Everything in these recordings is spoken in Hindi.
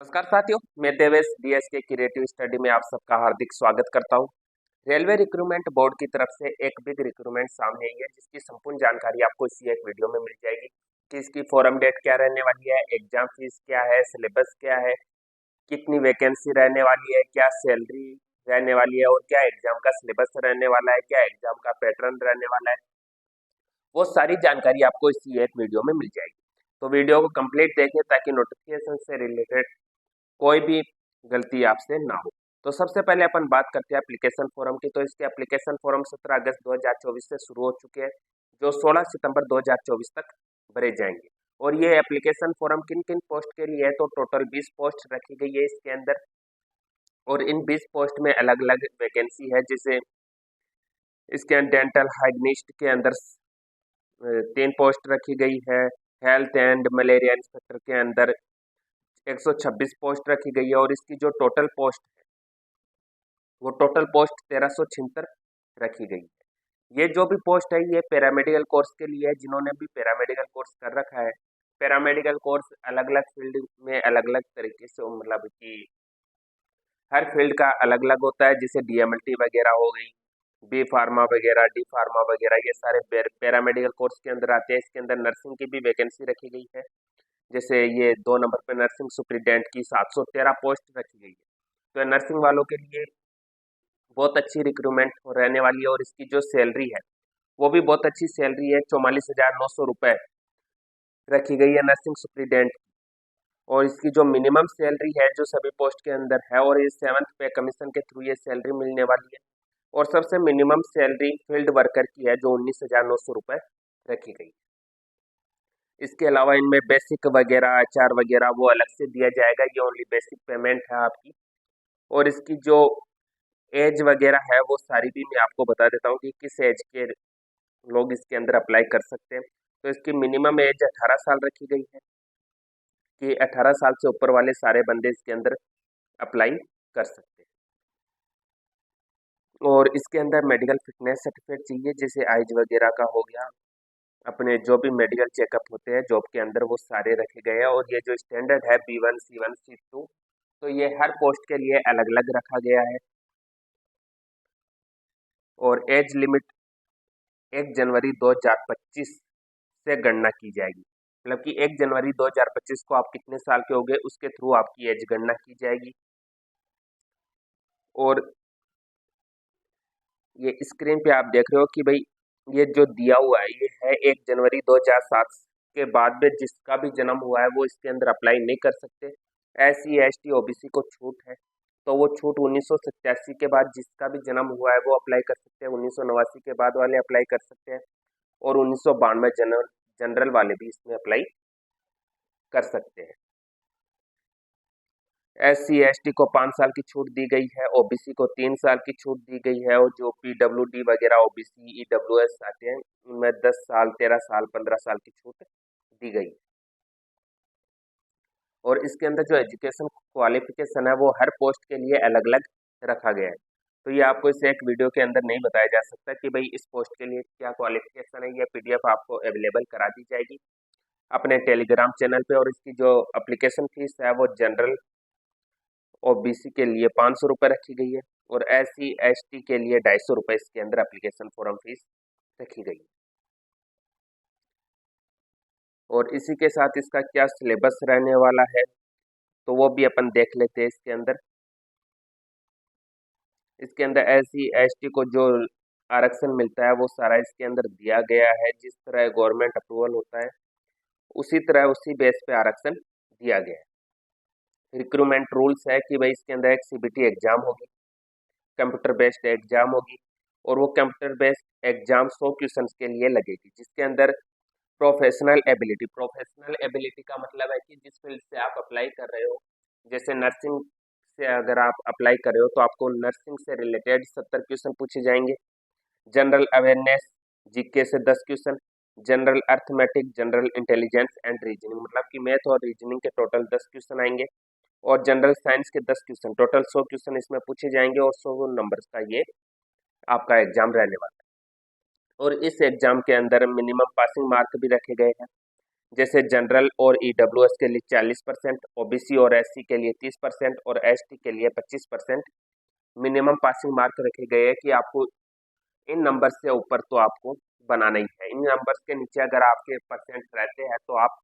नमस्कार साथियों, मैं देवेश डीएसके क्रिएटिव स्टडी में आप सबका हार्दिक स्वागत करता हूं। रेलवे रिक्रूटमेंट बोर्ड की तरफ से एक बिग रिक्रूटमेंट सामने आई है, जिसकी संपूर्ण जानकारी आपको इसी एक वीडियो में मिल जाएगी कि इसकी फॉरम डेट क्या रहने वाली है, एग्जाम फीस क्या है, सिलेबस क्या है, कितनी वैकेंसी रहने वाली है, क्या सैलरी रहने वाली है और क्या एग्जाम का सिलेबस रहने वाला है, क्या एग्जाम का पैटर्न रहने वाला है। वो सारी जानकारी आपको इसी एक वीडियो में मिल जाएगी। तो वीडियो को कंप्लीट देखें ताकि नोटिफिकेशन से रिलेटेड कोई भी गलती आपसे ना हो। तो सबसे पहले अपन बात करते हैं एप्लीकेशन फॉर्म की। तो इसके एप्लीकेशन फॉर्म 17 अगस्त 2024 से शुरू हो चुके हैं, जो 16 सितंबर 2024 तक भरे जाएंगे। और ये एप्लीकेशन फॉर्म किन किन पोस्ट के लिए है, तो टोटल 20 पोस्ट रखी गई है इसके अंदर। और इन 20 पोस्ट में अलग अलग वैकेंसी है, जैसे इसके अंदर डेंटल हाइगनिस्ट के अंदर 3 पोस्ट रखी गई है। हेल्थ एंड मलेरिया इंस्पेक्टर के अंदर 126 पोस्ट रखी गई है। और इसकी जो टोटल पोस्ट है वो टोटल पोस्ट 1376 रखी गई है। ये जो भी पोस्ट है ये पैरामेडिकल कोर्स के लिए है, जिन्होंने भी पैरामेडिकल कोर्स कर रखा है। पैरामेडिकल कोर्स अलग अलग फील्ड में अलग अलग तरीके से, मतलब कि हर फील्ड का अलग अलग होता है। जैसे डीएमएलटी वगैरह हो गई, बी फार्मा वगैरह, डी फार्मा वगैरह, ये सारे पैरामेडिकल कोर्स के अंदर आते हैं। इसके अंदर नर्सिंग की भी वैकेंसी रखी गई है। जैसे ये 2 नंबर पे नर्सिंग सुप्रिटेंडेंट की 713 पोस्ट रखी गई है। तो नर्सिंग वालों के लिए बहुत अच्छी रिक्रूटमेंट रहने वाली है। और इसकी जो सैलरी है वो भी बहुत अच्छी सैलरी है, 44,900 रुपये रखी गई है नर्सिंग सुप्रिटेंडेंट की। और इसकी जो मिनिमम सैलरी है जो सभी पोस्ट के अंदर है, और ये 7th पे कमीशन के थ्रू ये सैलरी मिलने वाली है। और सबसे मिनिमम सैलरी फील्ड वर्कर की है, जो 19,900 रुपये रखी गई है। इसके अलावा इनमें बेसिक वगैरह, आचार वगैरह वो अलग से दिया जाएगा, ये ओनली बेसिक पेमेंट है आपकी। और इसकी जो एज वगैरह है वो सारी भी मैं आपको बता देता हूँ कि किस एज के लोग इसके अंदर अप्लाई कर सकते हैं। तो इसकी मिनिमम एज 18 साल रखी गई है, कि 18 साल से ऊपर वाले सारे बंदे इसके अंदर अप्लाई कर सकते हैं। और इसके अंदर मेडिकल फिटनेस सर्टिफिकेट चाहिए, जैसे आइज वगैरह का हो गया, अपने जो भी मेडिकल चेकअप होते हैं जॉब के अंदर वो सारे रखे गए हैं। और ये जो स्टैंडर्ड है B1 C1 C2, तो ये हर पोस्ट के लिए अलग अलग रखा गया है। और एज लिमिट 1 जनवरी 2025 से गणना की जाएगी, मतलब कि 1 जनवरी 2025 को आप कितने साल के हो गए उसके थ्रू आपकी एज गणना की जाएगी। और ये स्क्रीन पे आप देख रहे हो कि भाई ये जो दिया हुआ है ये है 1 जनवरी 2007 के बाद में जिसका भी जन्म हुआ है वो इसके अंदर अप्लाई नहीं कर सकते। SC ST OBC को छूट है, तो वो छूट 1987 के बाद जिसका भी जन्म हुआ है वो अप्लाई कर सकते हैं, 1989 के बाद वाले अप्लाई कर सकते हैं, और 1992 जनरल वाले भी इसमें अप्लाई कर सकते हैं। SC ST को 5 साल की छूट दी गई है, OBC को 3 साल की छूट दी गई है, और जो PWD वगैरह OBC EWS आते हैं उनमें 10 साल, 13 साल, 15 साल की छूट दी गई है। और इसके अंदर जो एजुकेशन क्वालिफिकेशन है वो हर पोस्ट के लिए अलग अलग रखा गया है। तो ये आपको इस एक वीडियो के अंदर नहीं बताया जा सकता कि भाई इस पोस्ट के लिए क्या क्वालिफिकेशन है। ये PDF आपको अवेलेबल करा दी जाएगी अपने टेलीग्राम चैनल पे। और इसकी जो एप्लीकेशन फीस है वो जनरल OBC के लिए 500 रुपये रखी गई है, और SC ST के लिए 250 रुपये इसके अंदर एप्लीकेशन फॉर्म फीस रखी गई है। और इसी के साथ इसका क्या सिलेबस रहने वाला है तो वो भी अपन देख लेते हैं। इसके अंदर SC ST को जो आरक्षण मिलता है वो सारा इसके अंदर दिया गया है। जिस तरह गवर्नमेंट अप्रूवल होता है उसी तरह उसी बेस पे आरक्षण दिया गया है। रिक्रूटमेंट रूल्स है कि भाई इसके अंदर एक CBT एग्जाम होगी, कंप्यूटर बेस्ड एग्जाम होगी, और वो कंप्यूटर बेस्ड एग्जाम 100 क्वेश्चन के लिए लगेगी, जिसके अंदर प्रोफेशनल एबिलिटी का मतलब है कि जिस फील्ड से आप अप्लाई कर रहे हो, जैसे नर्सिंग से अगर आप अप्लाई कर रहे हो तो आपको नर्सिंग से रिलेटेड 70 क्वेश्चन पूछे जाएंगे। जनरल अवेयरनेस GK से 10 question, general arithmetic, general intelligence and reasoning, मतलब कि मैथ और रीजनिंग के टोटल 10 क्वेश्चन आएंगे। और जनरल साइंस के 10 क्वेश्चन, टोटल 100 क्वेश्चन इसमें पूछे जाएंगे, और 100 नंबर्स का ये आपका एग्जाम रहने वाला है। और इस एग्जाम के अंदर मिनिमम पासिंग मार्क भी रखे गए हैं। जैसे जनरल और ईडब्ल्यूएस के लिए 40%, ओबीसी और एससी के लिए 30% और एसटी के लिए 25% मिनिमम पासिंग मार्क रखे गए हैं कि आपको इन नंबर से ऊपर तो आपको बनाना ही है। इन नंबर्स के नीचे अगर आपके परसेंट रहते हैं तो आप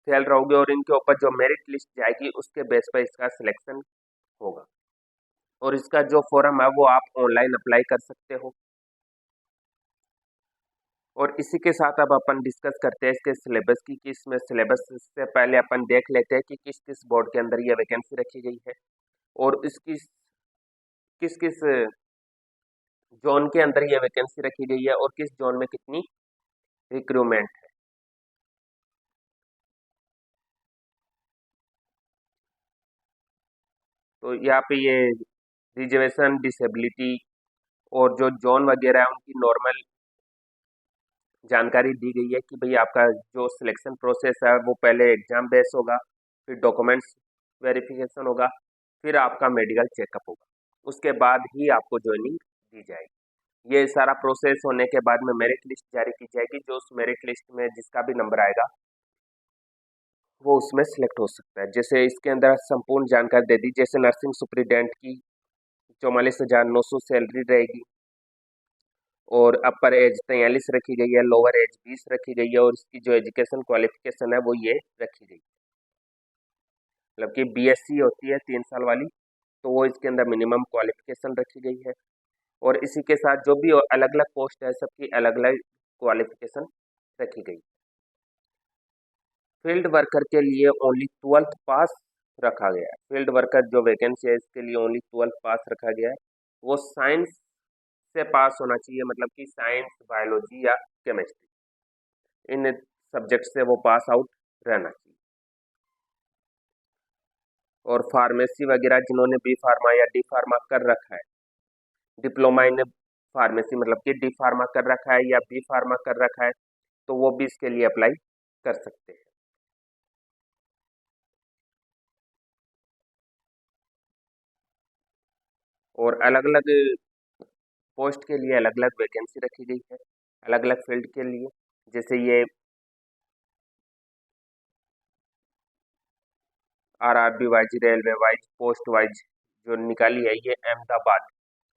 फेल रहोगे और इनके ऊपर जो मेरिट लिस्ट जाएगी उसके बेस पर इसका सिलेक्शन होगा। और इसका जो फॉर्म है वो आप ऑनलाइन अप्लाई कर सकते हो। और इसी के साथ अब अपन डिस्कस करते हैं इसके सिलेबस की, कि इसमें सिलेबस से पहले अपन देख लेते हैं कि किस किस बोर्ड के अंदर ये वैकेंसी रखी गई है और इसकी किस किस जोन के अंदर ये वैकेंसी रखी गई है और किस जोन में कितनी रिक्रूटमेंट है। तो यहाँ पे ये रिजर्वेशन, डिसेबिलिटी और जो जोन वगैरह है उनकी नॉर्मल जानकारी दी गई है कि भाई आपका जो सिलेक्शन प्रोसेस है वो पहले एग्जाम बेस होगा, फिर डॉक्यूमेंट्स वेरिफिकेशन होगा, फिर आपका मेडिकल चेकअप होगा, उसके बाद ही आपको ज्वाइनिंग दी जाएगी। ये सारा प्रोसेस होने के बाद में मेरिट लिस्ट जारी की जाएगी, जो उस मेरिट लिस्ट में जिसका भी नंबर आएगा वो उसमें सिलेक्ट हो सकता है। जैसे इसके अंदर संपूर्ण जानकारी दे दी, जैसे नर्सिंग सुपरिटेंडेंट की 44,900 सैलरी रहेगी और अपर एज 43 रखी गई है, लोअर एज 20 रखी गई है और इसकी जो एजुकेशन क्वालिफिकेशन है वो ये रखी गई है। मतलब कि बीएससी होती है 3 साल वाली, तो वो इसके अंदर मिनिमम क्वालिफिकेशन रखी गई है। और इसी के साथ जो भी अलग अलग पोस्ट है सबकी अलग अलग क्वालिफिकेशन रखी गई। फील्ड वर्कर के लिए ओनली 12th पास रखा गया है। फील्ड वर्कर जो वैकेंसी है इसके लिए ओनली 12th पास रखा गया है। वो साइंस से पास होना चाहिए, मतलब कि साइंस, बायोलॉजी या केमिस्ट्री, इन सब्जेक्ट से वो पास आउट रहना चाहिए। और फार्मेसी वगैरह जिन्होंने बी फार्मा या डी फार्मा कर रखा है, डिप्लोमा इन फार्मेसी मतलब कि डी फार्मा कर रखा है या बी फार्मा कर रखा है, तो वो भी इसके लिए अप्लाई कर सकते हैं। और अलग अलग पोस्ट के लिए अलग अलग वैकेंसी रखी गई है, अलग अलग फील्ड के लिए। जैसे ये RRB wise, railway wise, post wise जो निकाली है, ये अहमदाबाद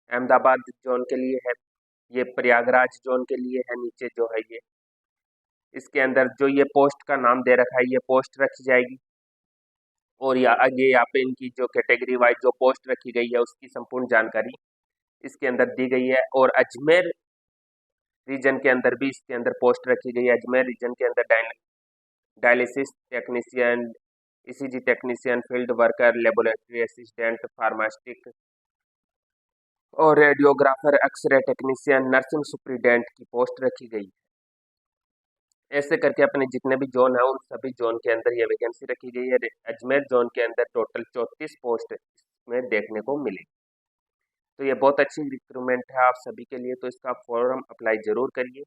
अहमदाबाद जोन के लिए है, ये प्रयागराज जोन के लिए है। नीचे जो है ये इसके अंदर जो ये पोस्ट का नाम दे रखा है ये पोस्ट रखी जाएगी। और या आगे यहाँ पे इनकी जो कैटेगरी वाइज जो पोस्ट रखी गई है उसकी संपूर्ण जानकारी इसके अंदर दी गई है। और अजमेर रीजन के अंदर भी इसके अंदर पोस्ट रखी गई है। अजमेर रीजन के अंदर dialysis technician, ECG technician, field worker, laboratory assistant, pharmacist और radiographer, X-ray technician, nursing superintendent की पोस्ट रखी गई है। ऐसे करके अपने जितने भी जोन है उन सभी जोन के अंदर ये वैकेंसी रखी गई है। अजमेर जोन के अंदर टोटल 34 पोस्ट इसमें देखने को मिलेगी। तो ये बहुत अच्छी रिक्रूटमेंट है आप सभी के लिए, तो इसका फॉर्म अप्लाई जरूर करिए।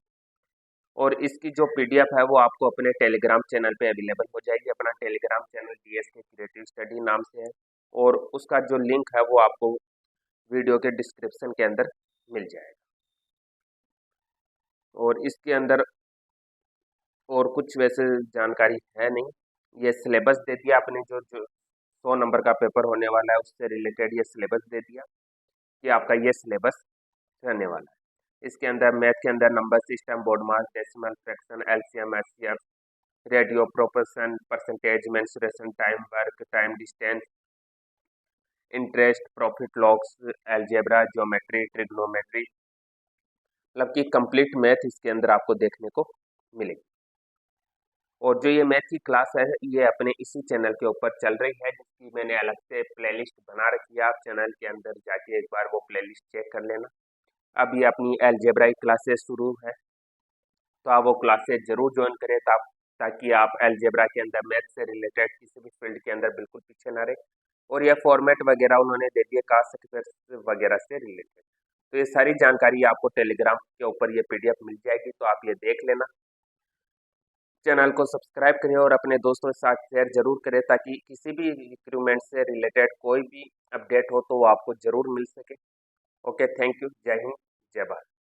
और इसकी जो पीडीएफ है वो आपको अपने टेलीग्राम चैनल पे अवेलेबल हो जाएगी। अपना Telegram channel DSK creative study नाम से है और उसका जो लिंक है वो आपको वीडियो के डिस्क्रिप्शन के अंदर मिल जाएगा। और इसके अंदर और कुछ वैसे जानकारी है नहीं, ये सिलेबस दे दिया आपने, जो जो 100 नंबर का पेपर होने वाला है उससे रिलेटेड ये सिलेबस दे दिया कि आपका ये सिलेबस रहने वाला है। इसके अंदर मैथ के अंदर number system, board marks, decimal, fraction, LCM, HCF, radio, proportion, percentage, mensuration, time work, time distance, interest, profit loss, algebra, geometry, trigonometry, मतलब कि कंप्लीट मैथ इसके अंदर आपको देखने को मिलेगी। और जो ये मैथ की क्लास है ये अपने इसी चैनल के ऊपर चल रही है, जिसकी मैंने अलग से प्लेलिस्ट बना रखी है। आप चैनल के अंदर जाके एक बार वो प्लेलिस्ट चेक कर लेना। अब ये अपनी अलजेब्रा की क्लासेस शुरू है, तो आप वो क्लासेस जरूर ज्वाइन करें ताकि आप अलजेब्रा के अंदर मैथ से रिलेटेड किसी भी फील्ड के अंदर बिल्कुल पीछे ना रहे। और ये फॉर्मेट वगैरह उन्होंने दे दिए कास्ट सर्टिफिकेट वगैरह से रिलेटेड, तो ये सारी जानकारी आपको टेलीग्राम के ऊपर ये पीडीएफ मिल जाएगी, तो आप ये देख लेना। चैनल को सब्सक्राइब करें और अपने दोस्तों के साथ शेयर जरूर करें ताकि किसी भी रिक्रूटमेंट से रिलेटेड कोई भी अपडेट हो तो वो आपको जरूर मिल सके। Okay, thank you. जय हिंद, जय भारत।